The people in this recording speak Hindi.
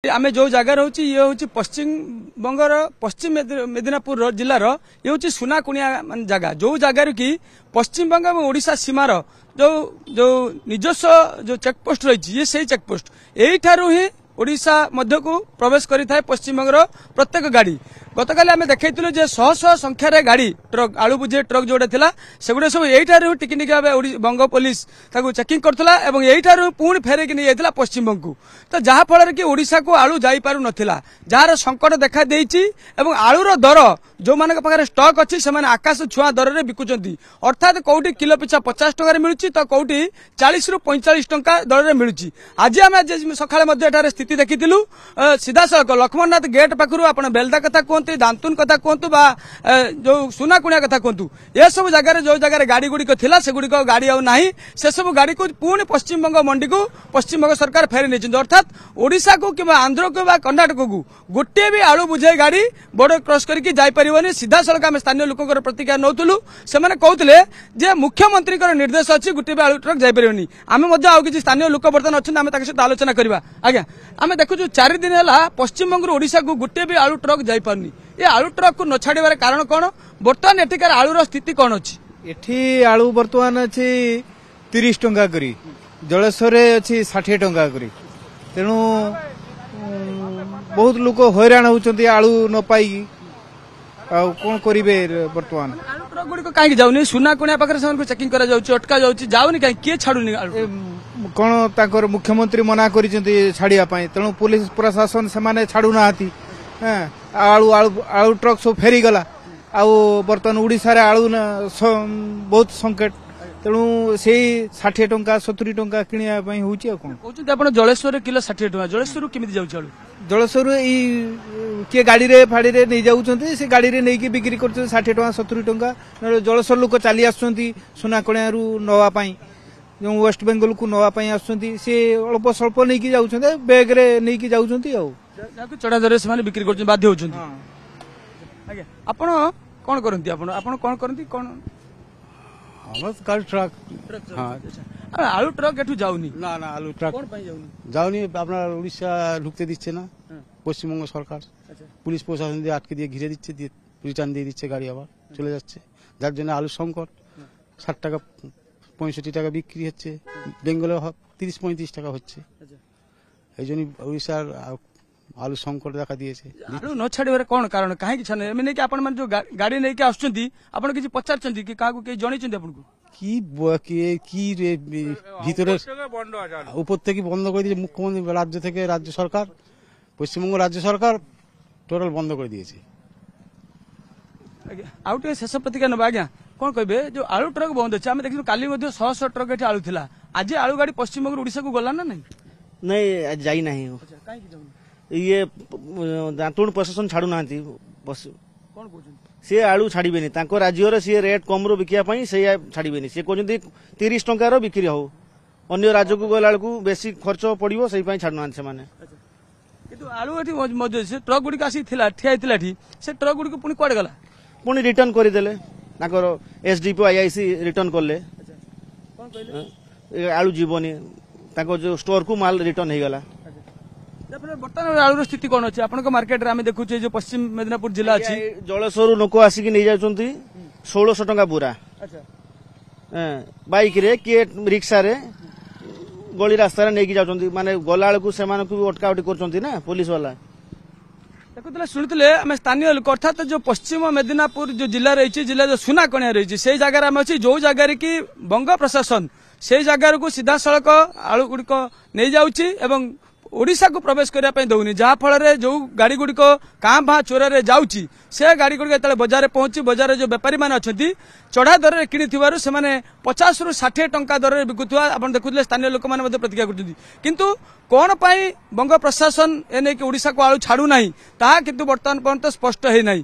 आम जो जगह रोचे ये हूँ पश्चिम बंगर पश्चिम मेदिनीपुर जिलार ये हूँ सुनाकुणिया जगह जो जगार कि पश्चिम बंग और ओडिशा सीमार जो जो निजस्व जो चेकपोस्ट रही से चेकपोस्ट यही ही ओडिशा मध्य को प्रवेश करें पश्चिम बंगर प्रत्येक गाड़ी गतकाली आम देखा जे शह शह संख्यार गाड़ी ट्रक आलू बुझे ट्रक जोड़ा था सेगुड़ा सब यही टिकनिक भाव बंग पुलिस चेकिंग करता यही पुणी फेरिक नहीं जाता पश्चिम बंग को तो जहाँफल कि ओडिशा को आलू जापार नाला जार संकट देखा आलूर दर जो मान पाखे स्टक अच्छी से आकाश छुआ दर में बिकुंट अर्थात कौटी किलो पिछा 50 टकर मिलूँ तो कौटी 40 ରୁ 45 टंका दर में मिलूँ। आज आम सका स्थिति देखीलु सीधा सड़क लक्ष्मणनाथ गेट पाखु आप बेलदा कथा कहते दांतुन कथा कहतु जो सुनाकुणिया कथा कहतु ये सब जगह जो जगह गाड़ी गुड़िक थिला से गुड़िक गाड़ी आउ नाही से सब गाड़ी को पुणी पश्चिम बंग मंडी को पश्चिम बंग सरकार फेरी नहीं अर्थात ओडिशा को कि आंध्र को कर्णाटक को गोटे भी आलू बुझे गाड़ी बॉर्डर क्रॉस करके जापरिबनी सीधा सड़क आम स्थानीय लोकर प्रतिक्रिया नौलु से कहते जे मुख्यमंत्री निर्देश अच्छी गोटे भी आलू ट्रक जापरिबनी आम आउ कि स्थानीय लोक बर्तमान अच्छा आम सहित आलोचना करवा आज्ञा आम देखु 4 दिन है पश्चिम बंग ओडिशा को गोटे भी आलू ट्रक जापारनी ये आलू ट्रक को न छाड़बार कारण कौन बर्तमान एठिकार आलूर स्थिति कौन अच्छी एठी आलू बर्तमान अच्छी 30 टंका करी जलेश्वर अच्छी 60 टंका करी तेणु बहुत लोक हैरान होती आलू न पाई कौन करेंगे बर्तमान आलू ट्रक गुड़िक कहीं जाऊनी सुनाकुणिया पाखे चेकिंग करा अटका जाऊनी कहीं किए छाड़ुनी कौन ताकर मुख्यमंत्री मना कर छाड़िया तेणु पुलिस प्रशासन से छाड़ू ना आलू आलू आलू ट्रक सब फेरी गला आउ बर्तमान ओडिशा रे आलू बहुत संकट तेणु से 60 टंका 70 टंका किनिया पई होची कोन कहउछ आपण जलेश्वर किलो 60 टंका जलेश्वर केमिति जाउछ आलू जलेश्वर किए गाड़ी रे फाड़ी रे नहीं जाउछंती से गाड़ी रे नहीं बिक्री करछ 60 टंका 70 टंका जलेश्वर लोक चली आछंती सुनाकुणिया रु नवा पई जो वेस्ट बेंगल को नवा पई आछंती से अल्प स्वल्प नहीं की जाउछंती बैग रे नहीं की जाउछंती आ जाको चढ़ा दर से बिक्री कर बाध्य होछंती आज्ञा आपण कोन करंती आपण कोन करंती कोन बस गाड़ी ट्रक हाँ आलू ट्रक एठू जाउनी ना ना आलू ट्रक कोन पई जाउनी जाउनी আপনার উড়িষ্যা ঢুকতে দিচ্ছে না পশ্চিমবঙ্গ সরকার পুলিশ প্রশাসন দিয়ে আটকে দিয়ে ঘিরে দিচ্ছে দিয়ে রিটার্ন দিয়ে দিচ্ছে গাড়ি আবার চলে যাচ্ছে যার জন্য আলু সংকট 60 টাকা 65 টাকা বিক্রি হচ্ছে বেঙ্গলে 30-35 টাকা হচ্ছে এইজন্য উড়িষ্যার आलू संकट देखा दिए आलू न छाड़बार कौन कारण कहीं छाने नहीं कि आपण जो गाड़ी नहीं आसुचंती आपण किछि पचारचंती कि काको के जणिचंती आपण को की ভিতরে উপর থেকে বন্ধ করে দিয়েছে মুখ্যমন্ত্রী রাজ্য থেকে রাজ্য সরকার পশ্চিমবঙ্গ রাজ্য সরকার টোটাল বন্ধ করে দিয়েছে आउटे शेष प्रतिक्रिया नबा आज्ञा कौन कहे जो आलू ट्रक बंद अच्छे आम देखिए काली 100 ट्रक ये आलू थिला आज आलू गाड़ी पश्चिमबंग ओडिशा को गला ना नहीं जाई नहीं ये दांतुण प्रशासन छाड़ू ना सी आलू छाड़बे राज्य सी रेट कम रू बिकिया से छाड़बे सी कहते 30 टंकार बिक्री हो अन्य राज्य को गला बेसी खर्च पड़ो से छाड़ू ना से आलू ये ट्रक गुड़िक आसिक ठिया से ट्रक गुड़िक पुणी कुआड़े गला पुणी रिटर्न करदेले एसडीपी आईआईसी रिटर्न कले आलू जीवनी जो स्टोर को माल रिटर्न हो गला बर्तमान आलूर स्थिति कौन अच्छे आपन मार्केट रे आम देखु जो पश्चिम मेदिनीपुर जिला अच्छी जलेश्वर लोक आसिक नहीं जाउछंती 1600 टंका बुरा बाइक रे किए रिक्शा रे गली रास्ता रे नहीं जाउछंती माने गला को सेमान को अटकाउटी करछंती ना पुलिस वाला देखुले शुणुले आम स्थानीय लोक अर्थात जो पश्चिम मेदिनीपुर जो जिला रही जिला जो सुनाकुणिया रही से जगह आम अच्छी जो जगह की बंग प्रशासन से जगार को सीधा सड़क आलू गुड़िक नहीं जाउची एवं ओडिशा को प्रवेश करने दौनी जहाँफल जो गाड़ी गुड़िक काँ भाँ चोर जाऊँगी से गाड़ी गुड़िक बजार पहुंची बजार जो बेपारी मैंने अच्छा चढ़ा दर में किणी से 50 ରୁ 60 टंका दर में बिकुवा आप देखुले स्थानीय लोक मैंने प्रतिक्रिया कर कौन पाई बंग प्रशासन एने ओडिशा को आलू छाड़ू ना ता किंतु बर्तमान पर्यंत स्पष्ट है नहीं।